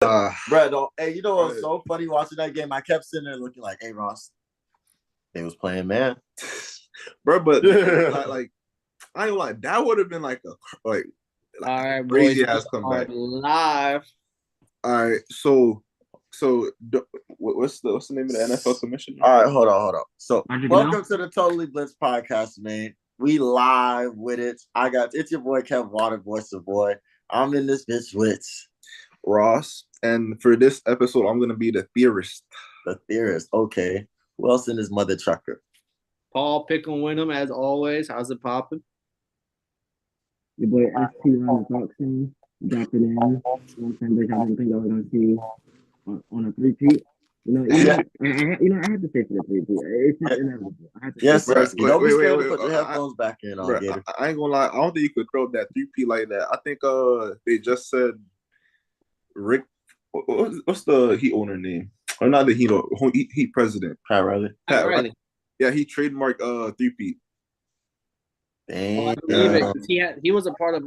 Bro, hey, you know what was so funny watching that game? I kept sitting there looking like, hey, Ross, they was playing, man. Bro, but like I ain't like that would have been like All right, crazy boys, ass comeback. live. All right, what's the name of the NFL commissioner? All right, hold on. So welcome to the Totally Blitz podcast, man. We live with it. It's your boy Kev Water, voice of boy. I'm in this bitch with Ross, and for this episode, I'm gonna be the theorist. The theorist. Okay. Who else in his mother trucker? Paul Pick'em Win'em, as always. How's it popping? Your boy ST on the boxing, dropping in. One time I didn't think I was gonna see on a three-peat. I had to say for the three-peat. It's just inevitable. Yes, sir. Don't be scared to put your headphones back in on Gator. I ain't gonna lie. I don't think you could throw up that three-peat like that. I think they just said Rick. What's the Heat owner name? Or not the Heat president? Pat Riley. Pat Riley. Yeah, he trademarked three-peat. Dang. He was a part of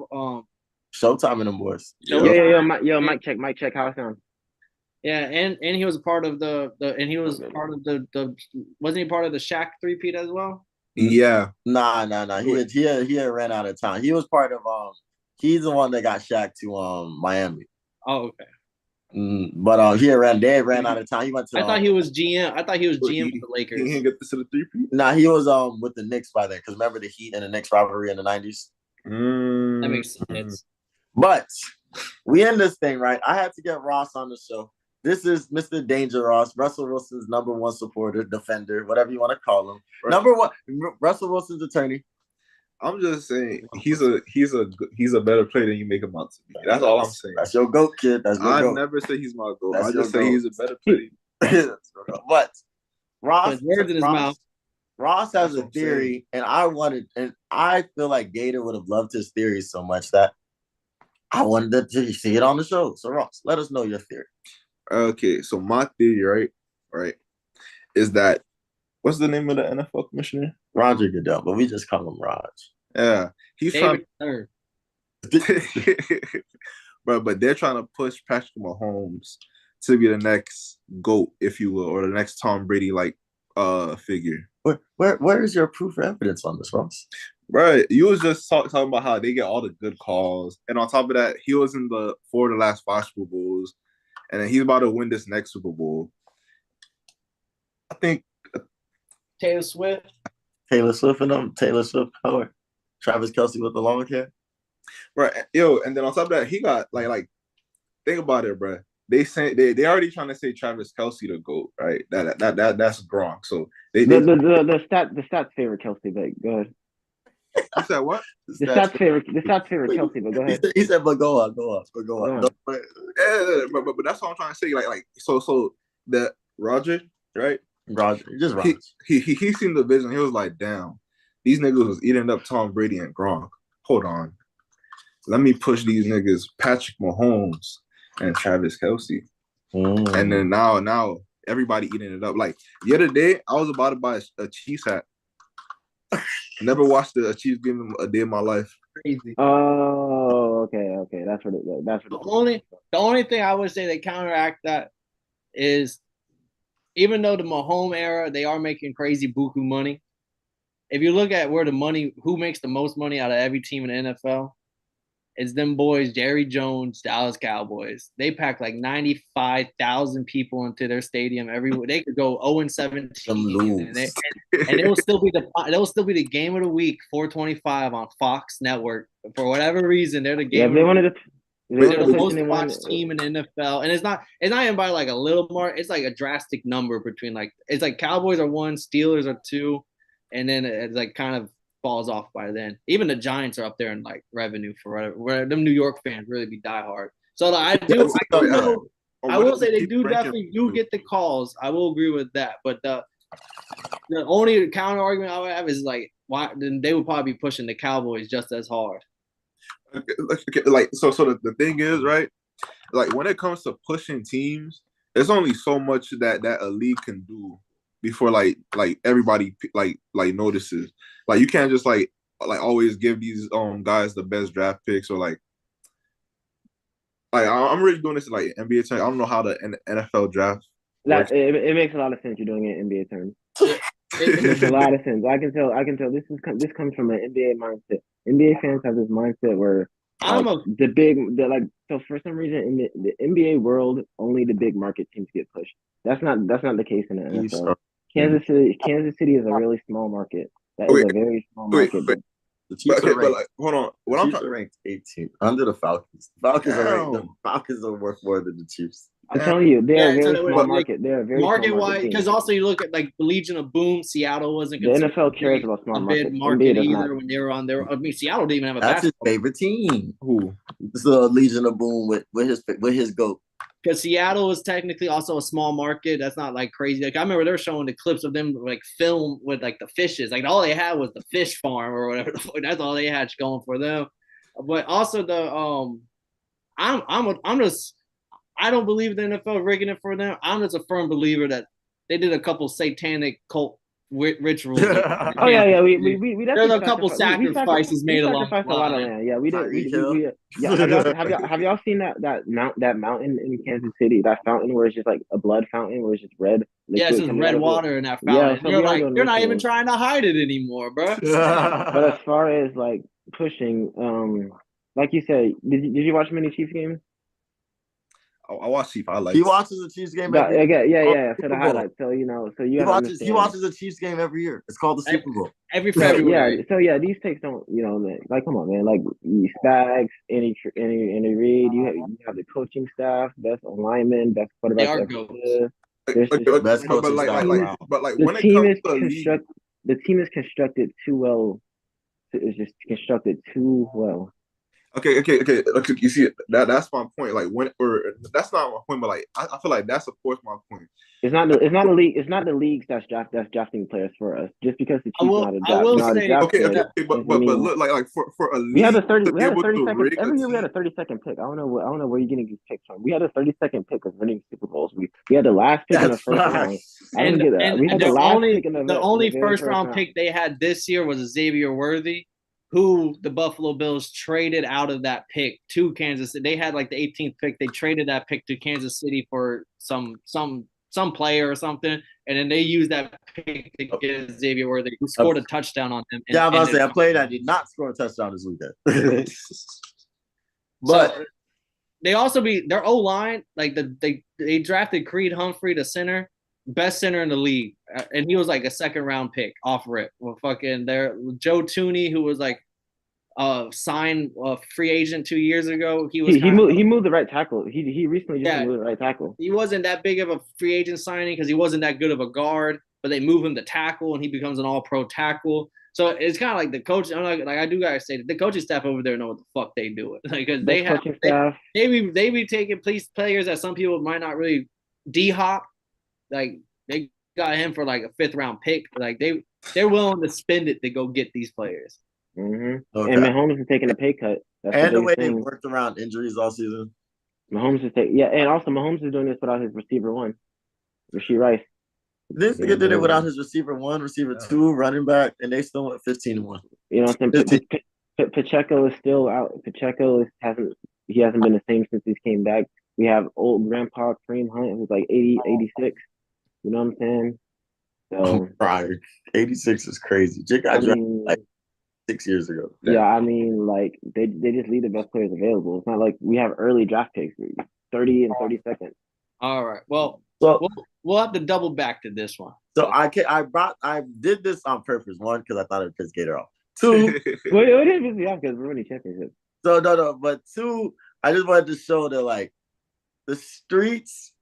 Showtime in them boys. Mic check. How it sound? Yeah, and he was a part of the wasn't he part of the Shaq three-peat as well? Yeah. Nah. He had ran out of time. He was part of he's the one that got Shaq to Miami. Oh, okay. But they ran out of time. He went to. I thought he was GM. I thought he was GM for the Lakers. He didn't get to the three-peat? Nah, he was with the Knicks by then. Because remember the Heat and the Knicks rivalry in the 90s? That makes sense. But we end this thing, right? I had to get Ross on the show. This is Mr. Danger Ross, Russell Wilson's number one supporter, defender, whatever you want to call him. Right. Number one, Russell Wilson's attorney. I'm just saying he's a better player than you make him out to be. That's all I'm saying. That's your GOAT, kid. I never say he's my GOAT. I just say he's a better player. But Ross, words in his mouth. Ross has a theory, and I feel like Gator would have loved his theory so much that I wanted to see it on the show. So Ross, let us know your theory. Okay, so my theory, right, is that what's the name of the NFL commissioner? Roger Goodell, but we just call him Raj. Yeah, he's trying. but they're trying to push Patrick Mahomes to be the next GOAT, if you will, or the next Tom Brady figure. Where is your proof or evidence on this, Ross? Right, you was just talking about how they get all the good calls, and on top of that, he was in the last 5 Super Bowls, and then he's about to win this next Super Bowl. I think Taylor Swift and them. Taylor Swift power. Travis Kelce with the long hair. Right, and then on top of that, he got like think about it, bro. They say they already trying to say Travis Kelce the GOAT, right? That's Gronk. So the stats favor Kelce, but go ahead. You said what? The stats favor Kelce, but go ahead. He said, but go on. Yeah, but that's what I'm trying to say. Like so the Roger, right? Roger, just Roger. He seen the vision. He was like, damn, these niggas was eating up Tom Brady and Gronk. Hold on, let me push these niggas, Patrick Mahomes and Travis Kelce, and then now everybody eating it up. Like the other day, I was about to buy a Chiefs hat. Never watched a Chiefs game a day in my life. Crazy. Oh, okay. That's what the only thing I would say they counteract that is, even though the Mahomes era, they are making crazy buku money. If you look at who makes the most money out of every team in the NFL, it's them boys, Jerry Jones, Dallas Cowboys. They pack like 95,000 people into their stadium every week. They could go 0-17, and it will still be the game of the week, 425 on Fox Network. For whatever reason, they're the game. They're the most watched team in the NFL, and it's not even by like a little more. It's like a drastic number between it's like Cowboys are 1, Steelers are 2, and then it's like kind of falls off by then. Even the Giants are up there in like revenue for where them New York fans really be diehard. So I will say they definitely get the calls. I will agree with that. But the only counter argument I would have is like, why then they would probably be pushing the Cowboys just as hard. Okay, like so the thing is, right? Like when it comes to pushing teams, there's only so much that a league can do before like everybody like notices. Like you can't just like always give these guys the best draft picks or like like I'm really doing this in like NBA terms. I don't know how the NFL draft works. It makes a lot of sense. You're doing it in NBA terms. It makes a It, lot of sense. I can tell. This comes from an NBA mindset. NBA fans have this mindset where I'm a so for some reason in the NBA world only the big market teams get pushed. That's not the case in the NFL. Kansas City is a really small market. That is Wait, a very small wait, market. wait. The Chiefs But, okay, are but ranked. like, hold on. What The I'm Chiefs talking, are ranked 18th under the Falcons. Falcons are ranked. The Damn. Falcons are worth more than the Chiefs. I'm telling you, they're a Yeah, very so small like market. They're a very market small market wise, team. because also you look at like the Legion of Boom. Seattle wasn't The considered NFL cares about small a big markets. market NBA does either not. when they were on there. I mean, Seattle didn't even have a That's his basketball favorite team. who? It's the Legion of Boom with his goat. because Seattle is technically also a small market. That's not like crazy. Like I remember they're showing the clips of them like film with like the fishes. Like all they had was the fish farm or whatever. That's all they had going for them. But also the I'm just I don't believe the NFL rigging it for them. I'm just a firm believer that they did a couple satanic cult rituals. Oh yeah. We There's definitely a couple sacrifices made along sacrificed the a lot of line. land. Yeah, we did. Tyreek Hill. Yeah. Have y'all seen that mountain in Kansas City? That fountain where it's just like a blood fountain where it's just red Yeah, it's liquid just coming red out of it. water in that Yeah, fountain. so You're we are like, doing you're not even rituals. trying to hide it anymore, bro. But as far as like pushing, like you said, did you watch many Chiefs games? I watch Chief highlights. He watches the Chiefs game every Yeah, year. So the highlights. So so you He gotta watches understand. the Chiefs game every year. It's called the Super Bowl. Every Yeah, February. these takes don't, man, like, come on, man, like, Spags, any Reed, you have the coaching staff, best linemen, best They quarterbacks are ever goats. lived. There's Okay, just, Best but coaching staff around. the when it team comes is to the league, the team is constructed too well. It's just constructed too well. okay. You see, that's my point. Like when, or that's not my point, but like I feel like that supports my point. It's not the league. It's not the leagues that's drafting players for us. Just because the Chiefs know I will how to say draft Okay, players, but doesn't mean look, like for a we had league a 30. to We be had a able 30 to second. rig a Every year we had team. a 30-second pick. I don't know where you're getting these picks from. We had a 30-second pick of winning Super Bowls. We had the last pick in the That's first round. facts. I don't get that. And We had the the last only pick in the only very first round pick they had this year was Xavier Worthy, who the Buffalo Bills traded out of that pick to Kansas City. They had like the 18th pick. They traded that pick to Kansas City for some player or something, and then they used that pick to get Xavier Worthy, who scored a touchdown on them. Yeah, I'm about to say I played. I did not score a touchdown this weekend. But so they also their O line, like they drafted Creed Humphrey, the center, best center in the league, and he was like a second round pick off rip. Well, fucking there, Joe Tooney, who was like signed a free agent 2 years ago. He moved the right tackle. He recently just moved the right tackle. He wasn't that big of a free agent signing because he wasn't that good of a guard, but they move him to tackle and he becomes an all pro tackle. So it's kind of like the coach. I'm like I do gotta say that the coaching staff over there know what the fuck they do it, because they have they be taking players that some people might not really D-hop. Like they got him for like a 5th round pick. Like they're willing to spend it to go get these players. Mm-hmm. Okay. And Mahomes is taking a pay cut. That's and the way they worked around injuries all season. Mahomes is and also Mahomes is doing this without his receiver 1, Rashee Rice. This nigga did it without his receiver 1, receiver 2, running back, and they still went 15-1. You know what I'm saying? Pacheco is still out. Pacheco hasn't been the same since he came back. We have old grandpa Kareem Hunt, who's like 80, 86. You know what I'm saying? So Brian, 86 is crazy. Jake got drafted like 6 years ago. Yeah, I mean, like they just leave the best players available. It's not like we have early draft picks, 30 and 32nd. All right. Well, we'll have to double back to this one. So I did this on purpose. 1, because I thought it would piss Gator off. 2, well, it didn't piss me off because we're winning championships. So no, but 2, I just wanted to show that like the streets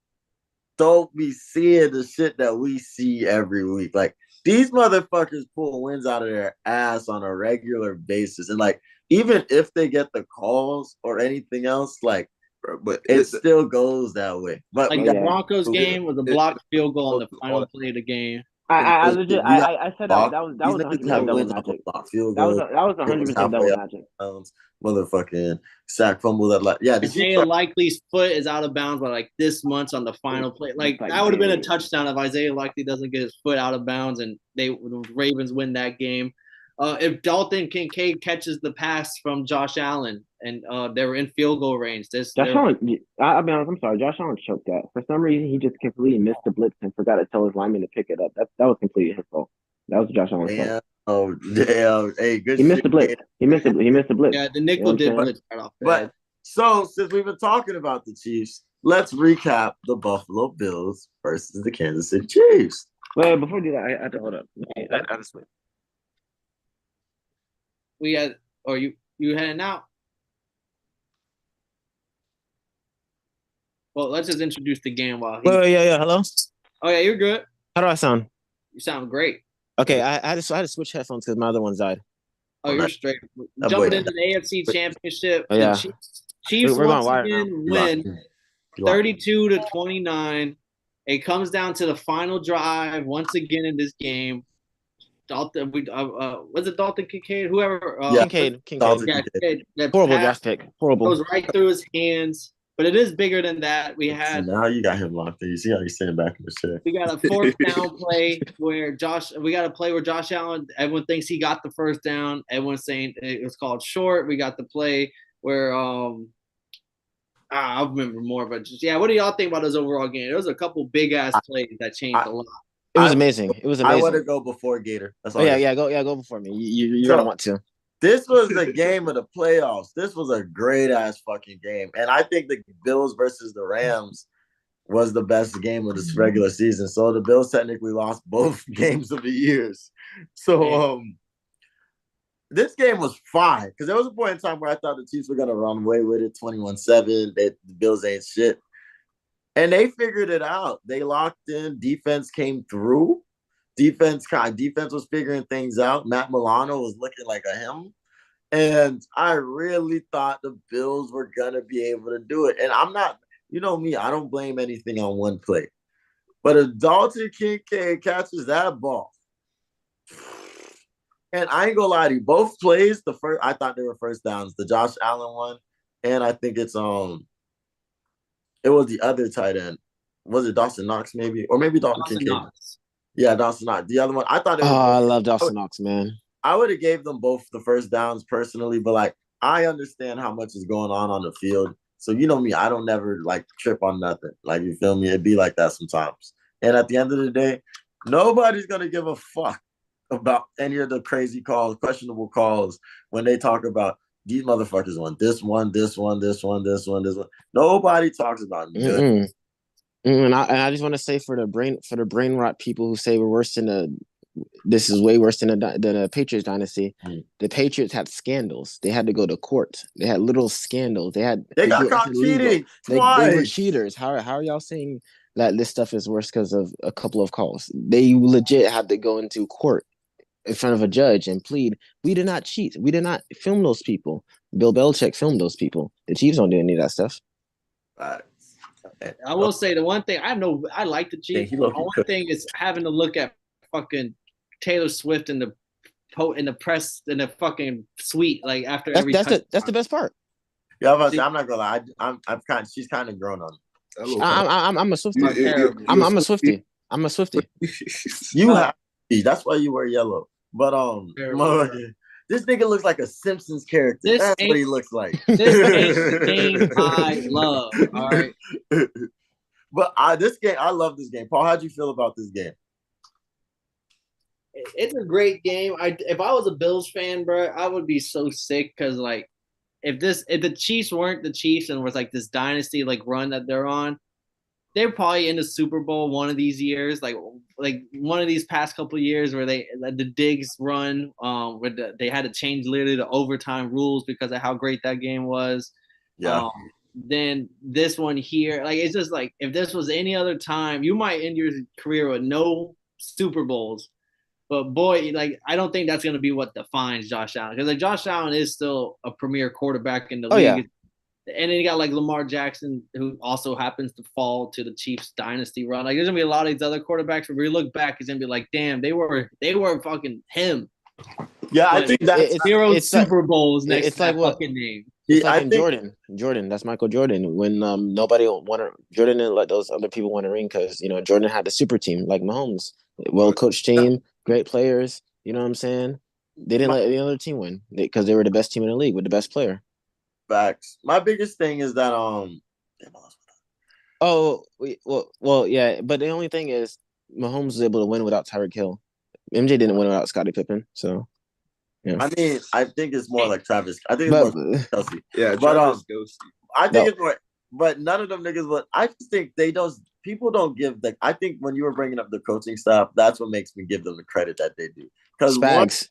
don't be seeing the shit that we see every week. Like these motherfuckers pull wins out of their ass on a regular basis, and like even if they get the calls or anything else, like. But it still goes that way. But like the Broncos game was a blocked field goal on the final play of the game. I legit I said that was 100% double magic. That was 100% double magic. Motherfucking sack fumble that Isaiah Likely's foot is out of bounds by like this much on the final play. Like that would have been a touchdown if Isaiah Likely doesn't get his foot out of bounds and the Ravens win that game. If Dalton Kincaid catches the pass from Josh Allen and they were in field goal range. Josh Allen, I'll be honest, I'm sorry. Josh Allen choked that. For some reason, he just completely missed the blitz and forgot to tell his lineman to pick it up. That was completely his fault. That was Josh Allen's fault. Oh, damn. Hey, good He missed shit. the blitz. He missed the blitz. Yeah, the nickel did blitz right off. But so since we've been talking about the Chiefs, let's recap the Buffalo Bills versus the Kansas City Chiefs. Well, before we do that, I have to hold up. We had, or you heading out? Well, let's just introduce the game while. Yeah. Hello. Oh yeah, you're good. How do I sound? You sound great. Okay, I had to switch headphones because my other ones died. Oh, you're straight. Jumping into the AFC Championship. Oh, yeah. The Chiefs We're once going again win 32-29. It comes down to the final drive once again in this game. Dalton, was it Dalton Kincaid? Whoever. Kincaid. Horrible draft pick. Horrible. Goes right through his hands. But it is bigger than that. We had now you got him locked in. You see how he's sitting back in the chair. We got a fourth down play where Josh Allen, everyone thinks he got the first down. Everyone's saying it was called short. We got the play where I'll remember more, but what do y'all think about this overall game? There was a couple big ass plays that changed a lot. It was amazing. I want to go before Gator. That's all. Go before me. You're gonna want to. This was the game of the playoffs. This was a great ass fucking game. And I think the Bills versus the Rams was the best game of this regular season. So the Bills technically lost both games of the years. So this game was fine. Because there was a point in time where I thought the Chiefs were gonna run away with it, 21-7. The Bills ain't shit. And they figured it out. They locked in. Defense came through. Defense was figuring things out. Matt Milano was looking like a him. And I really thought the Bills were going to be able to do it. And I'm not, you know me, I don't blame anything on one play. But if Dalton Kincaid catches that ball, and I ain't going to lie to you, both plays, I thought they were first downs. The Josh Allen one, and I think it was the other tight end. Was it Dawson Knox maybe? Or maybe Dalton Kincaid. Knox. Yeah, Dawson Knox. The other one, I thought it was. I love Dawson Knox, man. I would have gave them both the first downs personally, but I understand how much is going on the field. So you know me, I don't never trip on nothing. You feel me? It'd be like that sometimes. And at the end of the day, nobody's gonna give a fuck about any of the crazy calls, questionable calls when they talk about these motherfuckers won this one. Nobody talks about it. And I just want to say for the brain rot people who say we're worse than this is way worse than the Patriots dynasty. The Patriots had scandals. They had to go to court. They had little scandals. They got caught cheating twice. They were cheaters. How are y'all saying that this stuff is worse because of a couple of calls? They legit had to go into court in front of a judge and plead, we did not cheat. We did not film those people. Bill Belichick filmed those people. The Chiefs don't do any of that stuff. I will say the one thing I like the Chiefs. The one thing is having to look at fucking Taylor Swift in the press in the fucking suite after every. That's the best part. Yeah, I'm not gonna lie. She's kind of grown on. I'm a Swiftie. I'm a Swiftie. I'm a Swiftie. You have. That's why you wear yellow. But this nigga looks like a Simpsons character. That's what he looks like. This ain't the game I love. All right. But this game, I love this game. Paul, how'd you feel about this game? It's a great game. If I was a Bills fan, bro, I would be so sick because if the Chiefs weren't the Chiefs and was this dynasty run that they're on, they're probably in the Super Bowl one of these years, like one of these past couple of years where the Diggs run, where they had to change literally the overtime rules because of how great that game was. Yeah. Then this one here, it's just if this was any other time, you might end your career with no Super Bowls. But boy, I don't think that's going to be what defines Josh Allen because Josh Allen is still a premier quarterback in the league. Yeah. And then you got Lamar Jackson, who also happens to fall to the Chiefs dynasty run. There's gonna be a lot of these other quarterbacks where we look back, it's gonna be damn, they were fucking him. Yeah, I think that's zero Super Bowls next to that fucking name. It's Jordan. That's Michael Jordan. When nobody wanted Jordan didn't let those other people win a ring because Jordan had the super team like Mahomes, well coached team, great players. You know what I'm saying? They didn't let any other team win because they were the best team in the league with the best player. Facts. My biggest thing is that yeah. But the only thing is, Mahomes was able to win without Tyreek Hill. MJ didn't win without Scottie Pippen. So yeah. I mean, I think it's more like Travis. I think it's But more Kelsey. Yeah, But Travis Kelsey. I think No. it's more. But none of them niggas. But I just think they don't. People don't give the. I think when you were bringing up the coaching stuff, that's what makes me give them the credit that they do. Because Spags.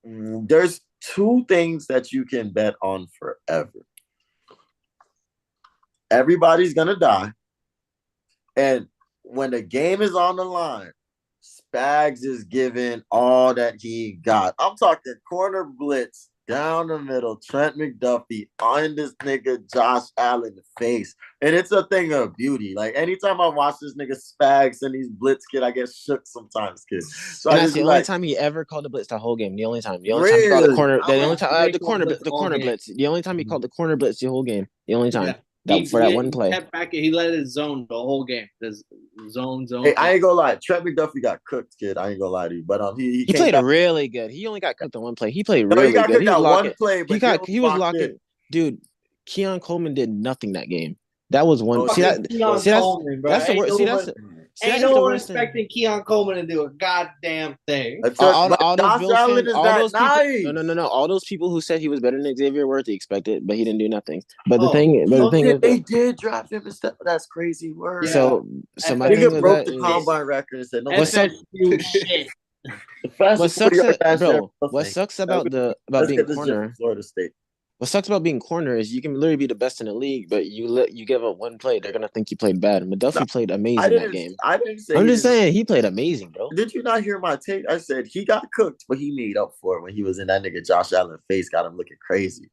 there's two things that you can bet on forever. Everybody's gonna die, and when the game is on the line, Spags is giving all that he got. I'm talking corner blitz down the middle, Trent McDuffie on this nigga Josh Allen face. And it's a thing of beauty. Like anytime I watch this nigga Spags and these blitz kid, I get shook sometimes, kid. So and that's the only time he ever called the blitz the whole game. The only time. The only time he called the corner. The only time the corner blitz. The only time he called the corner blitz the whole game. The only time. Yeah. For that one play. He let it zone the whole game. The zone. Hey, I ain't gonna lie. Trent McDuffie got cooked, kid. I ain't gonna lie to you. But he played really good. He only got cooked on one play. He played really good. He got one play, but he was locking. Dude, Keon Coleman did nothing that game. That was one. That's the worst. Ain't no one expecting Keon Coleman to do a goddamn thing. All those Bills fans, no. All those people who said he was better than Xavier Worthy expected, but he didn't do nothing. But the thing is, they did draft him instead. That's crazy word. Yeah. So my thing with broke that the combine record and said, "No, shit." What sucks about being corner? Florida State. What sucks about being corner is you can literally be the best in the league, but you give up one play, they're gonna think you played bad. McDuffie played amazing that game. I didn't say. I'm just saying he played amazing, bro. Did you not hear my take? I said he got cooked, but he made up for it when he was in that nigga Josh Allen face, got him looking crazy.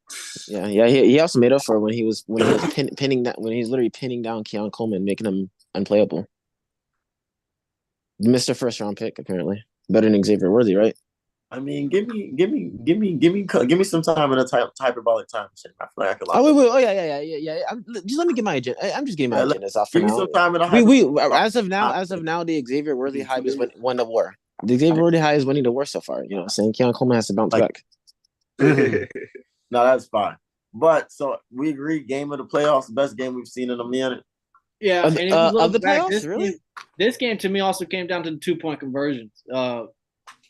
Yeah. He also made up for it when he was pinning that when he's literally pinning down Keon Coleman, making him unplayable. Mr. First round pick, apparently better than Xavier Worthy, right? I mean, give me some time in a hyperbolic time. I feel like I could. Yeah. Just let me get my agenda. I'm just getting my agendas off for now. Give me some time in a as of now, the Xavier Worthy hype is won the war. The Xavier Worthy high is winning the war so far. You know what I'm saying? Keon Coleman has to bounce back. No, that's fine. But so we agree, game of the playoffs, the best game we've seen in a minute. Yeah, of the playoffs, really? This game to me also came down to the 2-point conversions.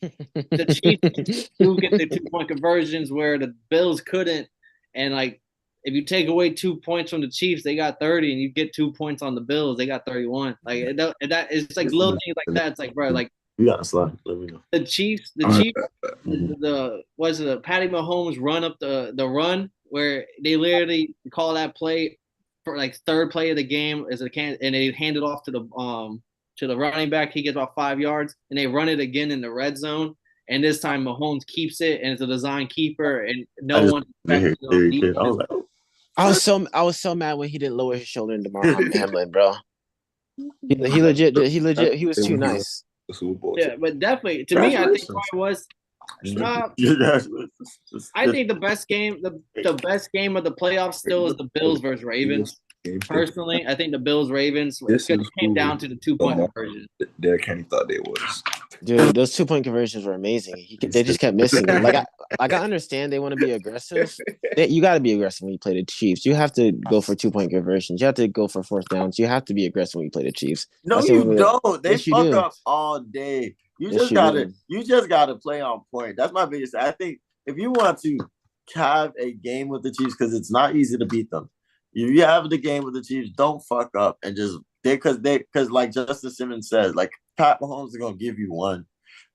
The Chiefs do get the 2-point conversions where the Bills couldn't, and like if you take away 2 points from the Chiefs, they got 30, and you get 2 points on the Bills, they got 31. Like that it's like little things like that. It's like, bro, like you got to slide. Let me know. The Chiefs, the Patty Mahomes run up the run where they literally call that play for like third play of the game and they hand it off to the running back. He gets about 5 yards, and they run it again in the red zone. And this time Mahomes keeps it, and it's a design keeper, and no one. I was so mad when he didn't lower his shoulder into Damar Hamlin, bro. He was too nice. Yeah, but definitely to me, I think it was. I think the best game of the playoffs still is the Bills versus Ravens. Personally, I think the Bills Ravens came down to the 2-point conversion. Derrick Henry thought they was. Dude, those 2-point conversions were amazing. They just kept missing them. Like I understand they want to be aggressive. You got to be aggressive when you play the Chiefs. You have to go for 2-point conversions. You have to go for fourth downs. You have to be aggressive when you play the Chiefs. No, you don't. They fuck up all day. You just gotta play on point. That's my biggest. I think if you want to have a game with the Chiefs, because it's not easy to beat them. If you have the game with the Chiefs, don't fuck up and just because like Justin Simmons says, like Pat Mahomes is gonna give you one.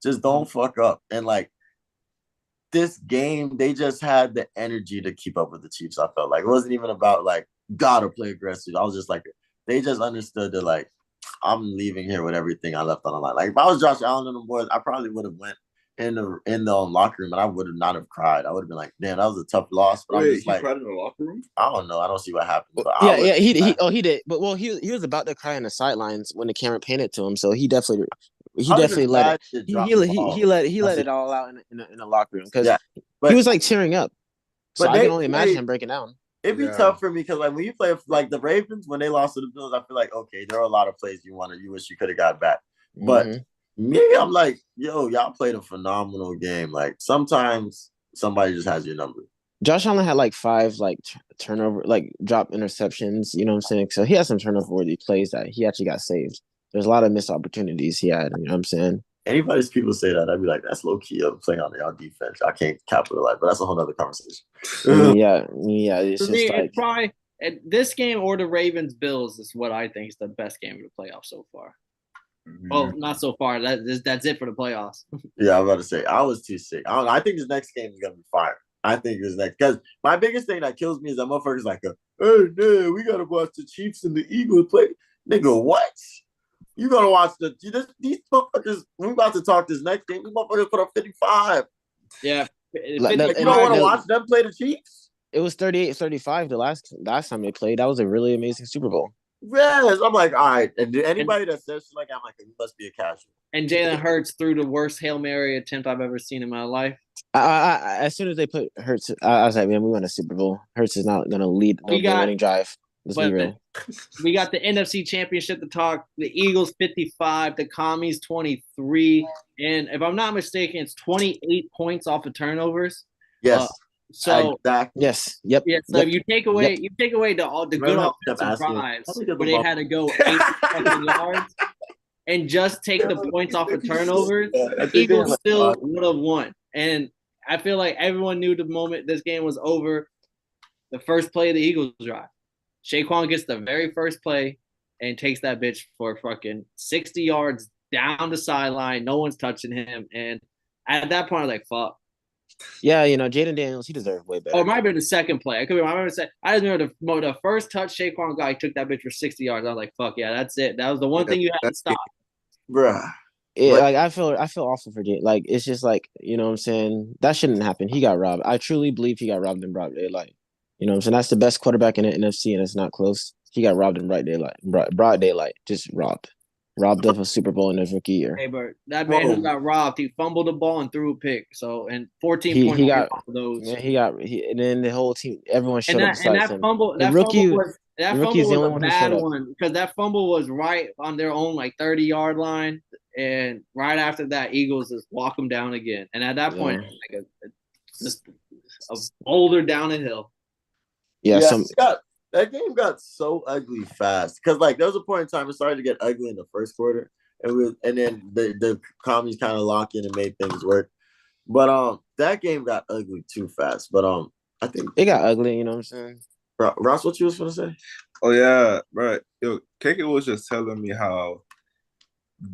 Just don't fuck up. And like this game, they just had the energy to keep up with the Chiefs. I felt like it wasn't even about like gotta play aggressive. I was just like they just understood that like I'm leaving here with everything I left on the line. Like if I was Josh Allen and the boys, I probably would have went in the locker room and I would have not have cried. I would have been like, damn, that was a tough loss. But I'm just like, cried in the locker room? I don't know. I don't see what happened. But he did. But he was about to cry on the sidelines when the camera painted to him. So he definitely let it. He let it all out in the locker room because he was like tearing up. So I can only imagine him breaking down. It'd be tough for me because like when you play like the Ravens when they lost to the Bills, I feel like okay, there are a lot of plays you wish you could have got back. But me, I'm like, yo, y'all played a phenomenal game. Like sometimes somebody just has your number. Josh Allen had like 5 like turnover, like drop interceptions. You know what I'm saying? So he had some turnover worthy plays that he actually got saved. There's a lot of missed opportunities he had. You know what I'm saying? Anybody's people say that, I'd be like, that's low key. I'm playing on y'all defense. I can't capitalize, but that's a whole other conversation. Yeah. It's For me, just like it's probably this game or the Ravens Bills is what I think is the best game of the playoffs so far. Well, not so far. That's it for the playoffs. Yeah, I'm about to say I was too sick. I don't know. I think this next game is gonna be fire. I think this next because my biggest thing that kills me is that motherfuckers like, hey, no, we gotta watch the Chiefs and the Eagles play. Nigga, what? You gotta watch these motherfuckers. We about to talk this next game. These motherfuckers put up 55. Yeah, you don't want to watch them play the Chiefs? It was 38-35 the last time they played. That was a really amazing Super Bowl. Yes, I'm like, all right. And anybody that says like, I'm like, you must be a casual. And Jalen Hurts threw the worst Hail Mary attempt I've ever seen in my life. As soon as they put Hurts, I was like, man, we won a Super Bowl. Hurts is not going to lead the winning drive. Let's be real. We got the NFC Championship to talk. The Eagles 55, the Commies 23, and if I'm not mistaken, it's 28 points off of turnovers. Yes. So exactly. Yes. Yep. Yeah. So if you take away the good offensive drives where they had to go 8 yards and just take the points off of turnovers, Eagles still would have won. And I feel like everyone knew the moment this game was over, the first play of the Eagles drive. Saquon gets the very first play and takes that bitch for fucking 60 yards down the sideline. No one's touching him. And at that point, I was like, fuck. Yeah, Jaden Daniels, he deserved way better. Oh, it might have been the second play. I could be wrong. I just remember the first touch Saquon got, he took that bitch for 60 yards. I was like, fuck yeah, that's it. That was the one thing you had to stop. Bruh. Like I feel awful for Jaden. Like it's just like, you know what I'm saying? That shouldn't happen. He got robbed. I truly believe he got robbed in broad daylight. You know what I'm saying? That's the best quarterback in the NFC, and it's not close. He got robbed in broad daylight. Just robbed of a Super Bowl in his rookie year. Hey, but that man who got robbed, he fumbled the ball and threw a pick. So, and 14 points he got off of those. Yeah, and then the whole team, everyone showed up besides him. That fumble was a bad one because that fumble was right on their own 30-yard line, and right after that, Eagles just walk them down again. And at that point, just a boulder down a hill. Yeah, that game got so ugly fast because there was a point in time it started to get ugly in the first quarter, and then the commies kind of locked in and made things work. But that game got ugly too fast. But I think it got ugly. You know what I'm saying? Ross, what you was gonna say? Oh yeah, right. Yo, KK was just telling me how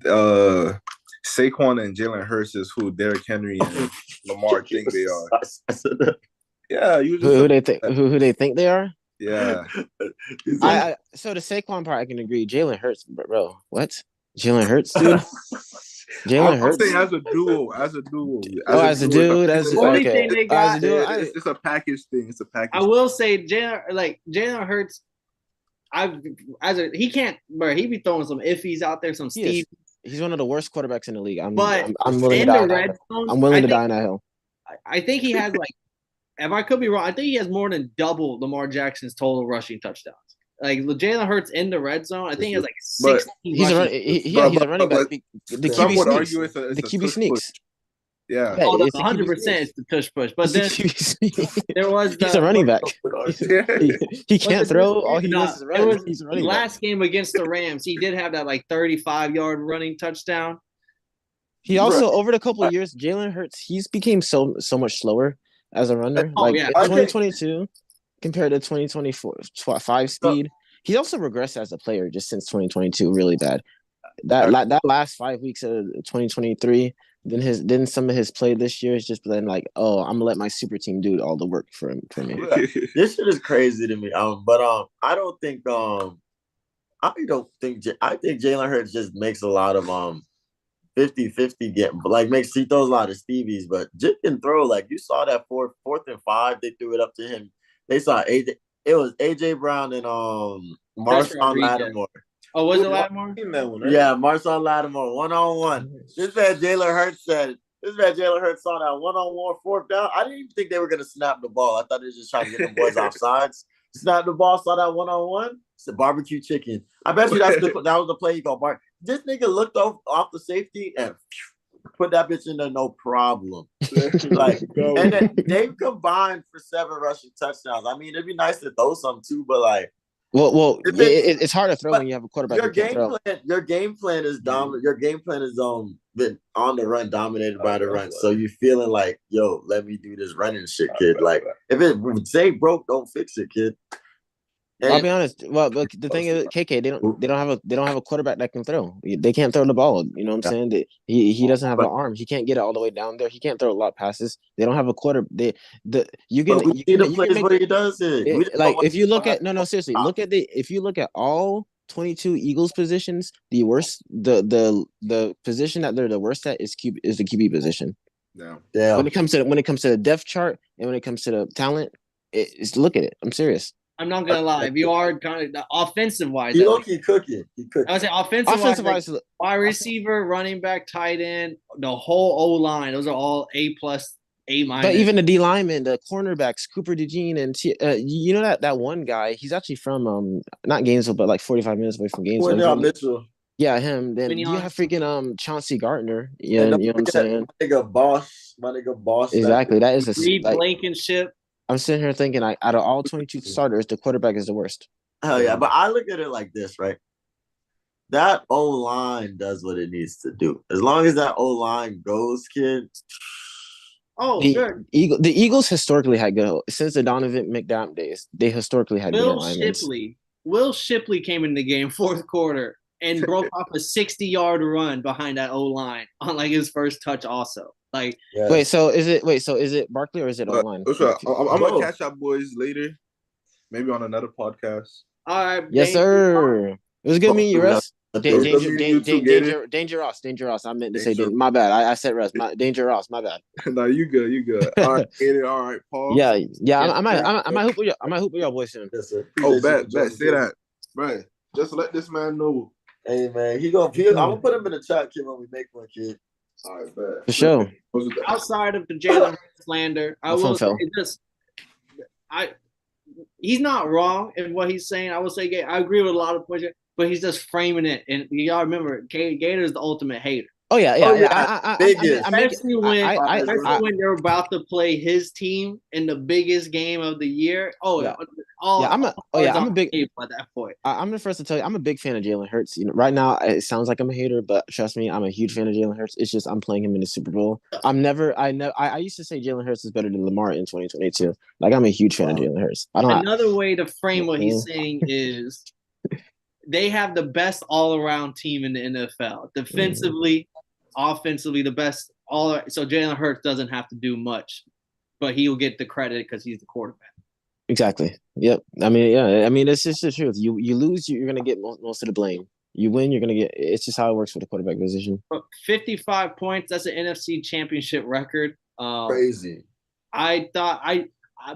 Saquon and Jalen Hurts is who Derrick Henry and Lamar think they are. I said that. Yeah, you just who they think they are. Yeah. So the Saquon part I can agree. Jalen Hurts, bro. What? Jalen Hurts, dude. Jalen Hurts. I'm saying as a duo. As a dude. That's the only thing they got. It's a package thing. It's a package. I will say Jalen Hurts. He can't, bro. He be throwing some iffies out there, some Steve. He's one of the worst quarterbacks in the league. I'm willing to die. I'm willing to die on that hill. I think he has if I could be wrong, I think he has more than double Lamar Jackson's total rushing touchdowns. Jalen Hurts in the red zone, I think he has 16. He's a running back. The QB sneaks. The QB sneaks. Yeah. 100% it's the tush push. But then there was he's a running back. He can't throw. All he does is run. He's a running back. Last game against the Rams, he did have that 35-yard running touchdown. He also over the couple of years, Jalen Hurts, he's became so much slower as a runner. 2022 compared to 2024, 5 speed. He also regressed as a player just since 2022, really bad. That last 5 weeks of 2023, then some of his play this year has just been I'm gonna let my super team do all the work for me. This shit is crazy to me. But I don't think I think Jalen Hurts just makes a lot of 50-50 he throws a lot of Stevies, but Jit can throw. You saw that 4th and 5, they threw it up to him. They saw AJ. It was AJ Brown and Marshawn Lattimore. Oh, was it Lattimore? Yeah, Marshawn Lattimore 1-on-1. This man Jalen Hurts saw that 1-on-1 4th down. I didn't even think they were gonna snap the ball. I thought they were just trying to get the boys off sides. Snap the ball, saw that 1-on-1. It's a barbecue chicken. I bet you that was the play he called. This nigga looked off the safety and put that bitch in there, no problem. Like, and then they've combined for 7 rushing touchdowns. I mean, it'd be nice to throw some too, but like, it's hard to throw when you have a quarterback who can't throw. Your game plan is dominant. Your game plan is been on the run, dominated by the run. So you're feeling like, yo, let me do this running shit, kid. Like, if it ain't broke, don't fix it, kid. And I'll be honest. Well, but the thing is, KK, they don't have a quarterback that can throw. They can't throw the ball. You know what I'm saying? He doesn't have an arm. He can't get it all the way down there. He can't throw a lot of passes. They don't have a quarter. You see the plays where he does it. Like if you look at seriously, if you look at all 22 Eagles positions, the worst the position that they're the worst at is the QB position. Yeah. When it comes to the depth chart and when it comes to the talent, look at it. I'm serious. I'm not gonna lie. If you are kind of offensive wise, he cooking. I would say offensive wise, like, wide receiver, running back, tight end, the whole O line. Those are all A+, A-. But even the D linemen, the cornerbacks, Cooper DeJean, and you know that one guy. He's actually from not Gainesville, but like 45 minutes away from Gainesville. Mitchell. Yeah, him. Then you have freaking Chauncey Gardner. Yeah, you know what I'm saying? My nigga Boss. Exactly. That is Reed Blankenship. I'm sitting here thinking, out of all 22 starters, the quarterback is the worst. Hell yeah, but I look at it like this, right? That O-line does what it needs to do. As long as that O-line goes, kid. Oh, the Eagles historically had good since the Donovan McNabb days. They historically had good alignments. Will Shipley came in the game fourth quarter and broke off a 60-yard run behind that O-line on like his first touch also. Like, so is it Barkley or is it O-line? I'm gonna catch up boys later, maybe on another podcast. All right. Yes, sir. It was good meeting you, Russ. Danger Ross. I meant to say my bad. I said Russ. Danger Ross. My bad. No, you good. All right, Paul. Yeah. I might hoop with y'all boys soon. Yes, sir. Bet. Say that, bro. Just let this man know. Hey man, I'm gonna put him in the chat, kid, when we make one, kid. All right, bet. For sure. Outside of the Jalen slander, I will say this. He's not wrong in what he's saying. I will say I agree with a lot of points, but he's just framing it. And you gotta remember, Gator is the ultimate hater. Oh yeah. Especially when they're about to play his team in the biggest game of the year. I'm a big at that point. I'm the first to tell you, I'm a big fan of Jalen Hurts. You know, right now it sounds like I'm a hater, but trust me, I'm a huge fan of Jalen Hurts. It's just I'm playing him in the Super Bowl. I used to say Jalen Hurts is better than Lamar in 2022. Like I'm a huge fan of Jalen Hurts. Another way to frame what he's saying is they have the best all-around team in the NFL. Defensively, offensively, the best so Jalen Hurts doesn't have to do much, but he'll get the credit because he's the quarterback. Exactly. Yep. I mean, it's just the truth. You lose, you're gonna get most of the blame. You win, you're gonna get. It's just how it works for the quarterback position. 55 points. That's an NFC Championship record. Crazy. I thought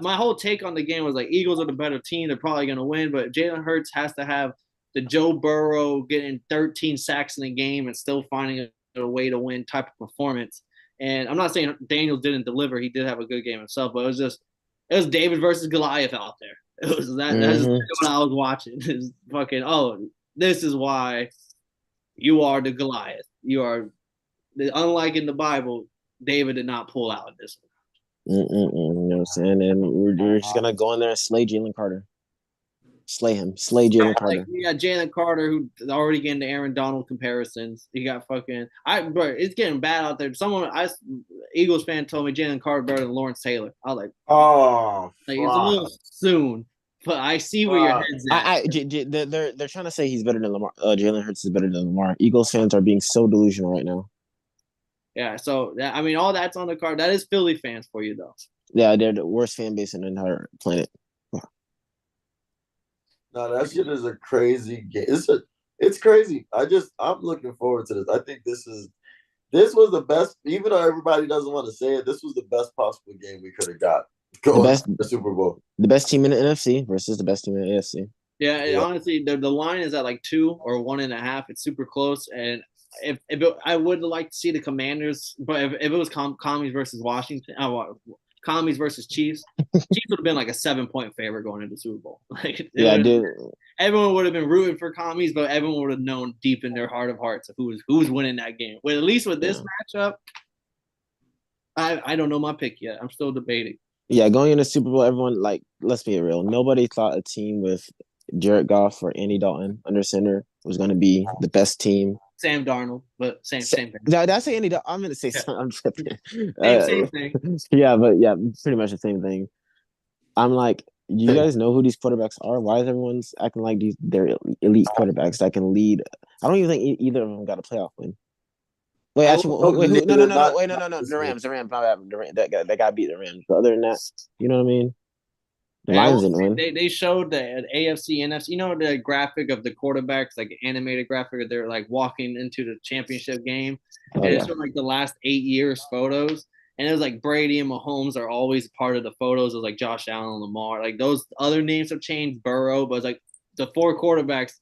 my whole take on the game was like Eagles are the better team. They're probably gonna win, but Jalen Hurts has to have the Joe Burrow getting 13 sacks in a game and still finding a way to win type of performance. And I'm not saying Daniels didn't deliver. He did have a good game himself, but it was David versus Goliath out there. It was that. That's what I was watching. It's fucking, this is why you are the Goliath. You are, unlike in the Bible, David did not pull out this one. You know what I'm saying? And we're just going to go in there and slay Jalen Carter. Slay him. Slay Jalen Carter. Like, you got Jalen Carter, who's already getting the Aaron Donald comparisons. You got bro, it's getting bad out there. Eagles fan told me Jalen Carter better than Lawrence Taylor. I was like, it's a little soon, but I see where your head's at. They're trying to say he's better than Lamar. Jalen Hurts is better than Lamar. Eagles fans are being so delusional right now. Yeah, so all that's on the card. That is Philly fans for you, though. Yeah, they're the worst fan base in the entire planet. No, that shit is a crazy game. It's crazy. I'm looking forward to this. I think this was the best, even though everybody doesn't want to say it, this was the best possible game we could have got going to the Super Bowl. The best team in the NFC versus the best team in the AFC. Yeah. Honestly, the line is at like 2 or 1.5. It's super close. And I would like to see the Commanders, but if it was Commies versus Washington, Commies versus Chiefs. Chiefs would have been like a 7-point favorite going into the Super Bowl. Like, Yeah, dude. Everyone would have been rooting for Commies, but everyone would have known deep in their heart of hearts of who was winning that game. Well, at least with this matchup, I don't know my pick yet. I'm still debating. Yeah, going into Super Bowl, everyone, like, let's be real. Nobody thought a team with Jared Goff or Andy Dalton under center was going to be the best team. Sam Darnold, but same thing. Did I say Andy Dalton? I'm going to say something. I'm tripping. Same thing. Yeah, but yeah, pretty much the same thing. I'm like, you guys know who these quarterbacks are? Why is everyone's acting like they're elite quarterbacks that can lead? I don't even think either of them got a playoff win. Wait, actually, no. The Rams, my bad. That guy beat the Rams. But other than that, you know what I mean? The Lions didn't win. They showed the AFC, NFC. You know the graphic of the quarterbacks, like an animated graphic. They're like walking into the championship game, and it showed like the last 8 years photos. And it was like Brady and Mahomes are always part of the photos. It was like Josh Allen, Lamar. Like those other names have changed, Burrow, but it's like the 4 quarterbacks,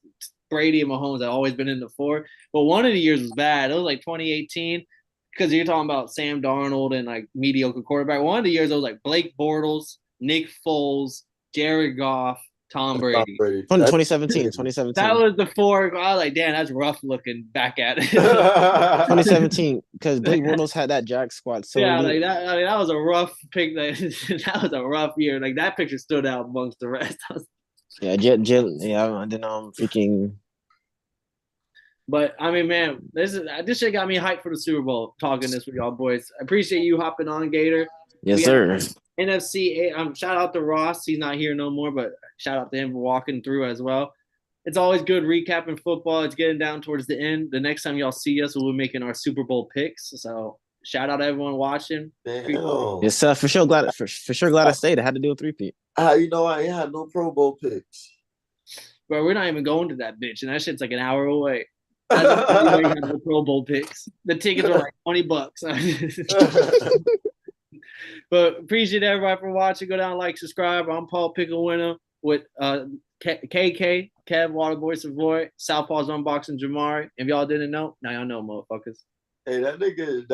Brady and Mahomes have always been in the 4. But one of the years was bad. It was like 2018 because you're talking about Sam Darnold and like mediocre quarterback. One of the years it was like Blake Bortles, Nick Foles, Jared Goff, Tom Brady. 2017. That was the 4. I was like, damn, that's rough looking back at it. 2017, because Blake Bortles had that Jack squad. So yeah, like that. I mean, that was a rough pick. That was a rough year. Like that picture stood out amongst the rest. Yeah, and then freaking. But I mean, man, this shit got me hyped for the Super Bowl. Talking this with y'all boys. I appreciate you hopping on, Gator. Yes, sir. NFC. Shout out to Ross. He's not here no more, but shout out to him for walking through as well. It's always good recapping football. It's getting down towards the end. The next time y'all see us, we'll be making our Super Bowl picks. So shout out to everyone watching. Yes, sir. For sure glad I stayed. I had to do a 3-peat. You know, I had no Pro Bowl picks. Bro, we're not even going to that bitch, and that shit's like an hour away. No Pro Bowl picks. The tickets are like $20. But appreciate everybody for watching. Go down, like, subscribe. I'm Paul Pickle Winner with KK, Kev, Waterboy Savoy, Southpaw's Unboxing Jamari. If y'all didn't know, now y'all know, motherfuckers. Hey, that nigga